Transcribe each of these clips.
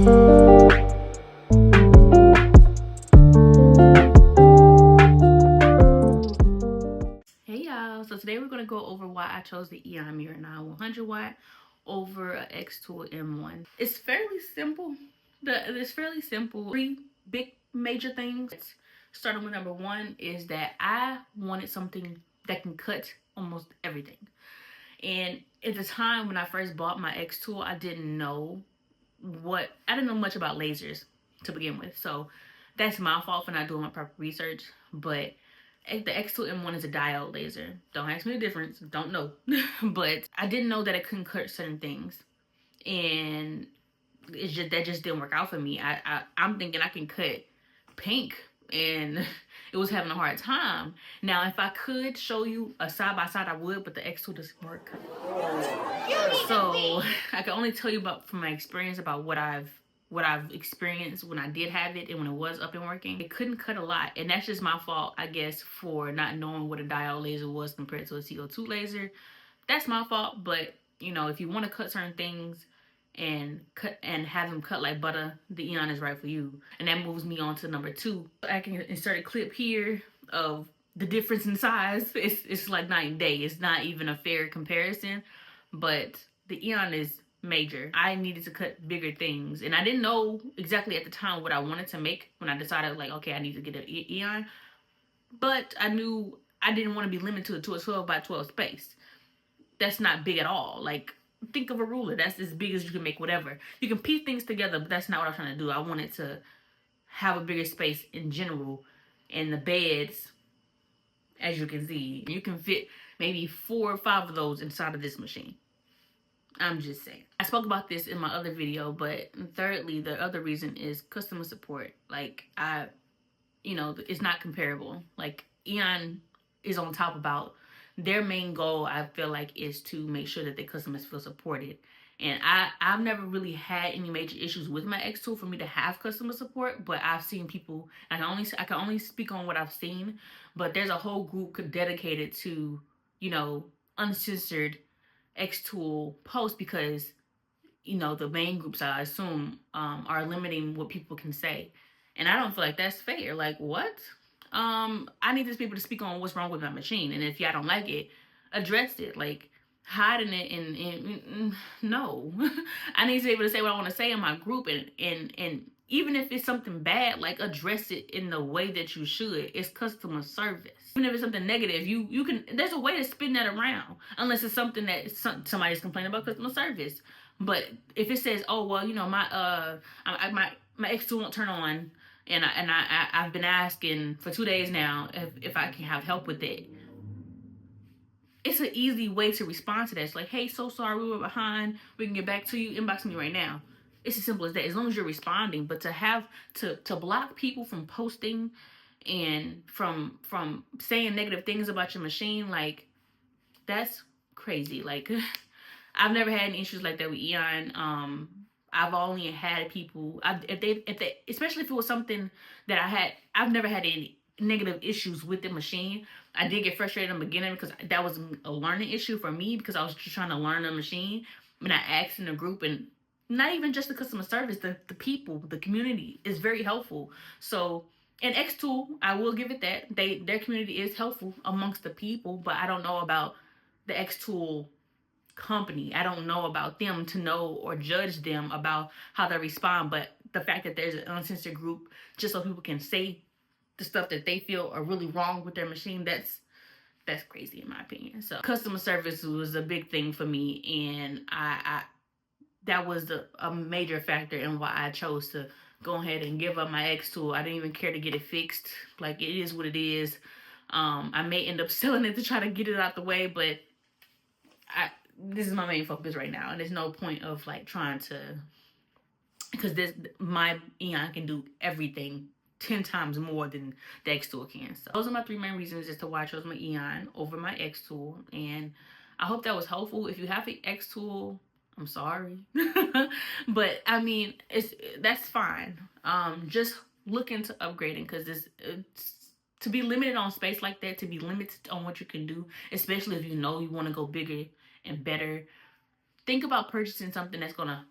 Hey y'all, so today we're going to go over why I chose the Aeon Mira 100 watt over a Xtool M1. It's fairly simple. It's fairly simple. Three big major things. Starting with number one is that I wanted something that can cut almost everything. And at the time when I first bought my Xtool, I didn't know much about lasers to begin with. So that's my fault for not doing my proper research. But the Xtool M1 is a diode laser. Don't ask me the difference. Don't know. But I didn't know that it couldn't cut certain things. And that just didn't work out for me. I'm thinking I can cut pink, and it was having a hard time. Now, if I could show you a side by side, I would, but the Xtool doesn't work. So I can only tell you from my experience about what I've experienced when I did have it and when it was up and working. It couldn't cut a lot, and that's just my fault, I guess, for not knowing what a diode laser was compared to a CO2 laser. That's my fault. But you know, if you want to cut certain things and have them cut like butter, the Aeon is right for you. And that moves me on to number two. I can insert a clip here of the difference in size. It's like night and day. It's not even a fair comparison, but the Aeon is major. I needed to cut bigger things, and I didn't know exactly at the time what I wanted to make when I decided, like, okay, I need to get an Aeon. But I knew I didn't want to be limited to a 12 by 12 space. That's not big at all. Like, think of a ruler. That's as big as you can make whatever. You can piece things together, but that's not what I was trying to do. I wanted to have a bigger space in general. And the beds, as you can see, you can fit maybe 4 or 5 of those inside of this machine. I'm just saying. I spoke about this in my other video, but thirdly, the other reason is customer support. Like, it's not comparable. Like, Aeon is on top about their main goal. I feel like is to make sure that their customers feel supported. And I've never really had any major issues with my Xtool for me to have customer support, but I've seen people, I can only speak on what I've seen, but there's a whole group dedicated to, uncensored Xtool posts because, the main groups, I assume, are limiting what people can say. And I don't feel like that's fair. Like, what? I need these people to speak on what's wrong with my machine. And if y'all don't like it, address it. Like, hiding it and no. I need to be able to say what I want to say in my group, and even if it's something bad, like, address it in the way that you should. It's customer service. Even if it's something negative, you can, there's a way to spin that around, unless it's something that somebody's complaining about customer service. But if it says, oh well, my Xtool won't turn on, and I've been asking for 2 days now if I can have help with it. It's an easy way to respond to that. It's like, hey, so sorry, we were behind. We can get back to you. Inbox me right now. It's as simple as that, as long as you're responding. But to have to block people from posting and from saying negative things about your machine, like, that's crazy. Like, I've never had any issues like that with Aeon. I've only had people, if they, especially if it was something that I've never had any negative issues with the machine. I did get frustrated in the beginning because that was a learning issue for me, because I was just trying to learn the machine. When I asked in a group, and not even just the customer service, the people, the community is very helpful. So, and Xtool, I will give it that. Their community is helpful amongst the people, but I don't know about the Xtool company. I don't know about them to know or judge them about how they respond. But the fact that there's an uncensored group just so people can say the stuff that they feel are really wrong with their machine, that's crazy in my opinion. So customer service was a big thing for me, and I that was a major factor in why I chose to go ahead and give up my Xtool. I didn't even care to get it fixed. Like, it is what it is. I may end up selling it to try to get it out the way, but this is my main focus right now, and there's no point of like trying to, because my Aeon can do everything 10 times more than the Xtool can. So those are my 3 main reasons as to why I chose my Aeon over my Xtool, and I hope that was helpful. If you have the Xtool, I'm sorry. But I mean, that's fine. Just look into upgrading, because to be limited on space like that, to be limited on what you can do, especially if you want to go bigger and better, think about purchasing something that's gonna,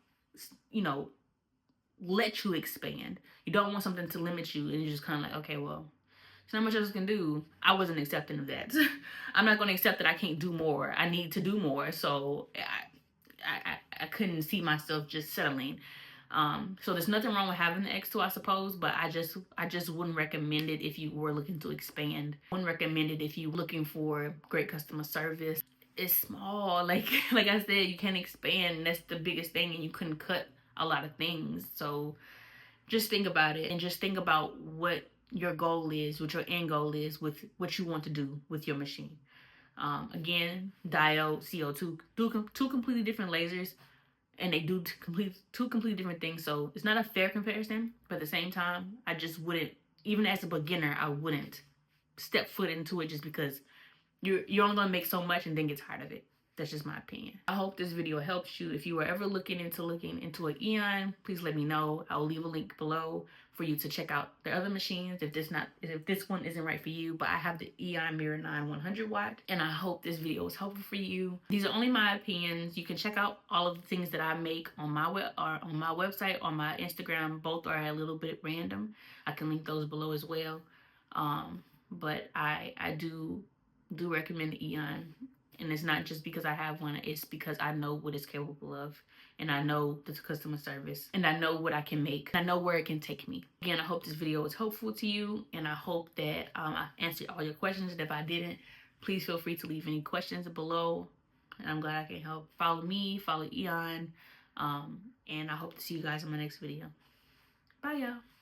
let you expand. You don't want something to limit you, and you're just kind of like, okay, well, there's not much else I can do. I wasn't accepting of that. I'm not going to accept that I can't do more. I need to do more. So I couldn't see myself just settling. So there's nothing wrong with having the X2, I suppose, but I just wouldn't recommend it if you were looking to expand. Wouldn't recommend it if you're looking for great customer service. It's small, like I said, you can't expand, and that's the biggest thing, and you couldn't cut a lot of things. So just think about it, and just think about what your goal is, what your end goal is with what you want to do with your machine. Again, diode, CO2, two completely different lasers, and they do two completely different things. So it's not a fair comparison, but at the same time, I just wouldn't, even as a beginner, I wouldn't step foot into it just because you're only gonna make so much and then get tired of it. That's just my opinion. I hope this video helps you. If you are ever looking into an Aeon, please let me know. I'll leave a link below for you to check out the other machines if this one isn't right for you. But I have the Aeon Mira 9 100 watt, and I hope this video was helpful for you. These are only my opinions. You can check out all of the things that I make on my website, on my Instagram. Both are a little bit random. I can link those below as well. But I do recommend the Aeon. And it's not just because I have one, it's because I know what it's capable of. And I know the customer service. And I know what I can make. I know where it can take me. Again, I hope this video was helpful to you. And I hope that I answered all your questions. And if I didn't, please feel free to leave any questions below. And I'm glad I can help. Follow me, follow Aeon. And I hope to see you guys in my next video. Bye, y'all.